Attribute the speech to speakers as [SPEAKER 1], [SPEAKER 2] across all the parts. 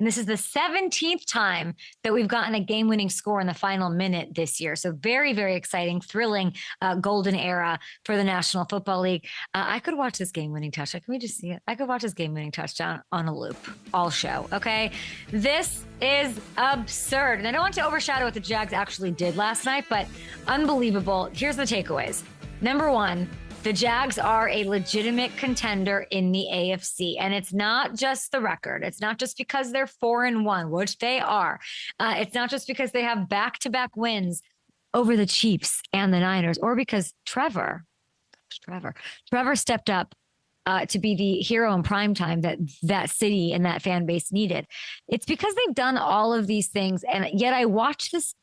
[SPEAKER 1] And this is the 17th time that we've gotten a game-winning score in the final minute this year. So very, very exciting, thrilling, golden era for the National Football League. I could watch this game-winning touchdown. Can we just see it? I could watch this game-winning touchdown on a loop all show, okay? This is absurd. And I don't want to overshadow what the Jags actually did last night, but unbelievable. Here's the takeaways. Number one, the Jags are a legitimate contender in the AFC. And it's not just the record. It's not just because they're 4-1, which they are. It's not just because they have back-to-back wins over the Chiefs and the Niners, or because Trevor stepped up to be the hero in primetime that city and that fan base needed. It's because they've done all of these things. And yet I watched this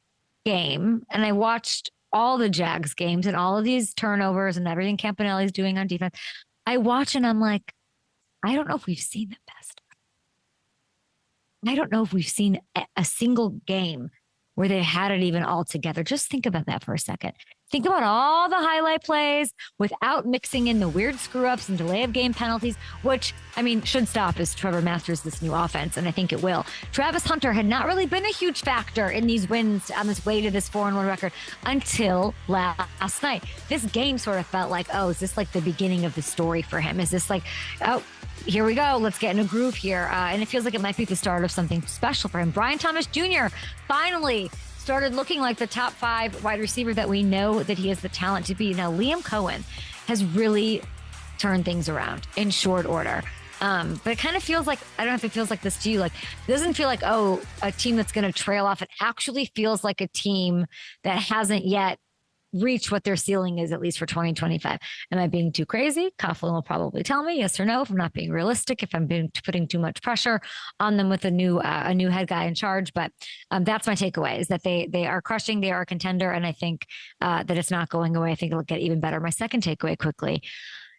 [SPEAKER 1] game and I watched all the Jags games and all of these turnovers and everything Campanelli's doing on defense. I watch and I'm like, I don't know if we've seen the best. I don't know if we've seen a single game where they had it even all together. Just think about that for a second. Think about all the highlight plays without mixing in the weird screw-ups and delay of game penalties, which, I mean, should stop as Trevor masters this new offense, and I think it will. Travis Hunter had not really been a huge factor in ththese wins on this way to this 4-1 record until last night. This game sort of felt like, oh, is this like the beginning of the story for him? Is this like, oh, here we go, let's get in a groove here. And it feels like it might be the start of something special for him. Brian Thomas Jr. finally started looking like the top 5 wide receiver that we know that he has the talent to be. Now, Liam Coen has really turned things around in short order. But it kind of feels like, I don't know if it feels like this to you, like it doesn't feel like, oh, a team that's going to trail off. It actually feels like a team that hasn't yet reach what their ceiling is, at least for 2025. Am I being too crazy? Coughlin will probably tell me yes or no if I'm not being realistic, if I'm putting too much pressure on them with a new head guy in charge. But that's my takeaway, is that they are crushing. They are a contender. And I think that it's not going away. I think it'll get even better. My second takeaway quickly,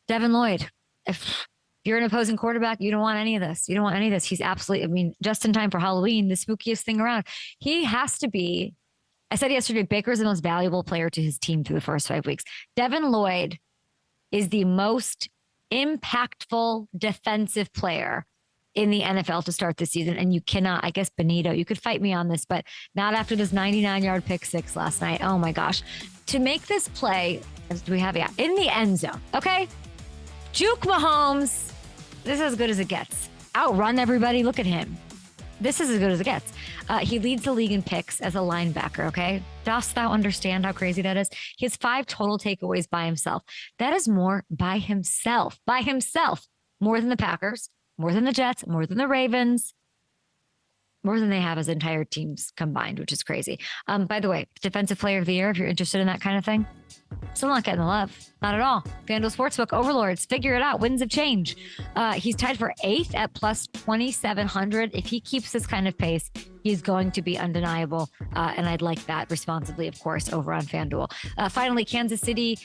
[SPEAKER 1] Devin Lloyd. If you're an opposing quarterback, you don't want any of this. You don't want any of this. He's absolutely, I mean, just in time for Halloween, the spookiest thing around. He has to be, I said yesterday, Baker's the most valuable player to his team through the first 5 weeks. Devin Lloyd is the most impactful defensive player in the NFL to start this season. And you cannot, I guess, Benito, you could fight me on this, but not after this 99-yard pick six last night. Oh my gosh. To make this play, do we have it? Yeah, in the end zone. Okay. Juke Mahomes. This is as good as it gets. Outrun everybody. Look at him. This is as good as it gets. He leads the league in picks as a linebacker, okay? Dost thou understand how crazy that is? He has 5 total takeaways by himself. That is more by himself. More than the Packers, more than the Jets, more than the Ravens, more than they have as entire teams combined, which is crazy. By the way, Defensive Player of the Year, if you're interested in that kind of thing, still not getting the love. Not at all. FanDuel Sportsbook overlords. Figure it out. Winds of change. He's tied for 8th at plus 2,700. If he keeps this kind of pace, he's going to be undeniable. And I'd like that responsibly, of course, over on FanDuel. Finally, Kansas City.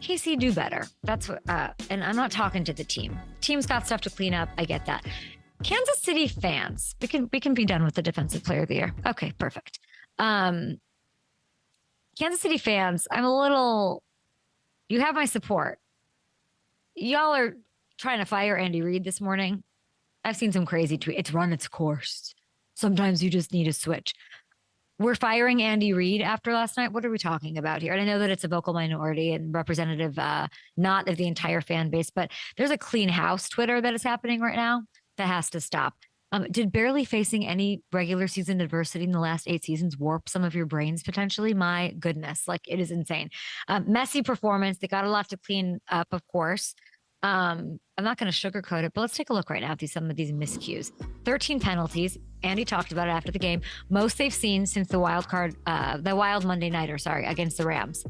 [SPEAKER 1] KC do better. That's what, and I'm not talking to the team. Team's got stuff to clean up. I get that. Kansas City fans, we can be done with the Defensive Player of the Year. Okay, perfect. Kansas City fans, you have my support. Y'all are trying to fire Andy Reid this morning. I've seen some crazy tweets. It's run its course. Sometimes you just need a switch. We're firing Andy Reid after last night. What are we talking about here? And I know that it's a vocal minority and representative, not of the entire fan base, but there's a clean house Twitter that is happening right now that has to stop. Did barely facing any regular season adversity in the last 8 seasons warp some of your brains potentially? My goodness, like it is insane. Messy performance. They got a lot to clean up, of course. I'm not going to sugarcoat it, but let's take a look right now at some of these miscues. 13 penalties. Andy talked about it after the game. Most they've seen since the wild Monday nighter, against the Rams.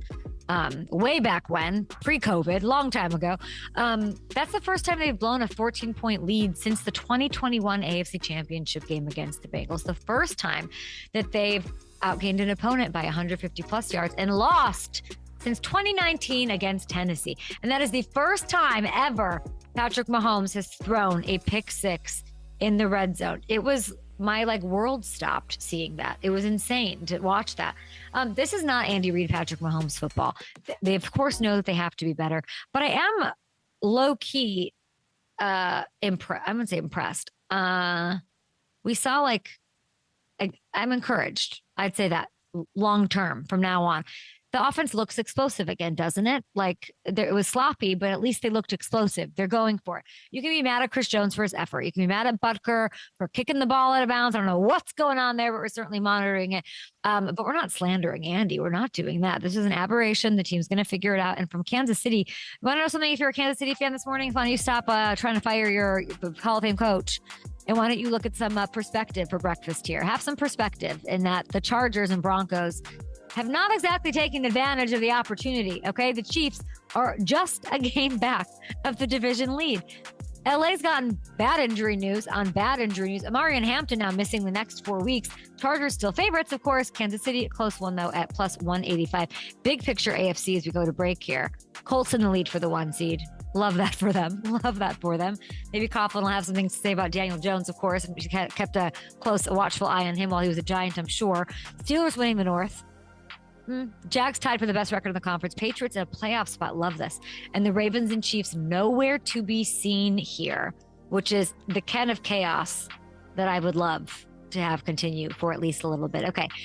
[SPEAKER 1] Way back when, pre-COVID, long time ago. That's the first time they've blown a 14-point lead since the 2021 AFC Championship game against the Bengals. The first time that they've outgained an opponent by 150 plus yards and lost since 2019 against Tennessee. And that is the first time ever Patrick Mahomes has thrown a pick six in the red zone. It was my world stopped seeing that. It was insane to watch that. This is not Andy Reid, Patrick Mahomes football. They of course know that they have to be better, but I am low key, I wouldn't say impressed. We saw I'm encouraged. I'd say that long term from now on. The offense looks explosive again, doesn't it? It was sloppy, but at least they looked explosive. They're going for it. You can be mad at Chris Jones for his effort. You can be mad at Butker for kicking the ball out of bounds. I don't know what's going on there, but we're certainly monitoring it. But we're not slandering Andy. We're not doing that. This is an aberration. The team's going to figure it out. And from Kansas City, you want to know something? If you're a Kansas City fan this morning, why don't you stop trying to fire your Hall of Fame coach? And why don't you look at some perspective for breakfast here? Have some perspective in that the Chargers and Broncos have not exactly taken advantage of the opportunity, okay? The Chiefs are just a game back of the division lead. LA's gotten bad injury news on bad injury news. Amari and Hampton now missing the next 4 weeks. Chargers still favorites, of course. Kansas City, a close one, though, at plus 185. Big picture AFC as we go to break here. Colts in the lead for the 1 seed. Love that for them. Love that for them. Maybe Coughlin will have something to say about Daniel Jones, of course, and we kept a watchful eye on him while he was a Giant, I'm sure. Steelers winning the North. Jags tied for the best record in the conference. Patriots in a playoff spot. Love this. And the Ravens and Chiefs nowhere to be seen here, which is the kind of chaos that I would love to have continue for at least a little bit. Okay.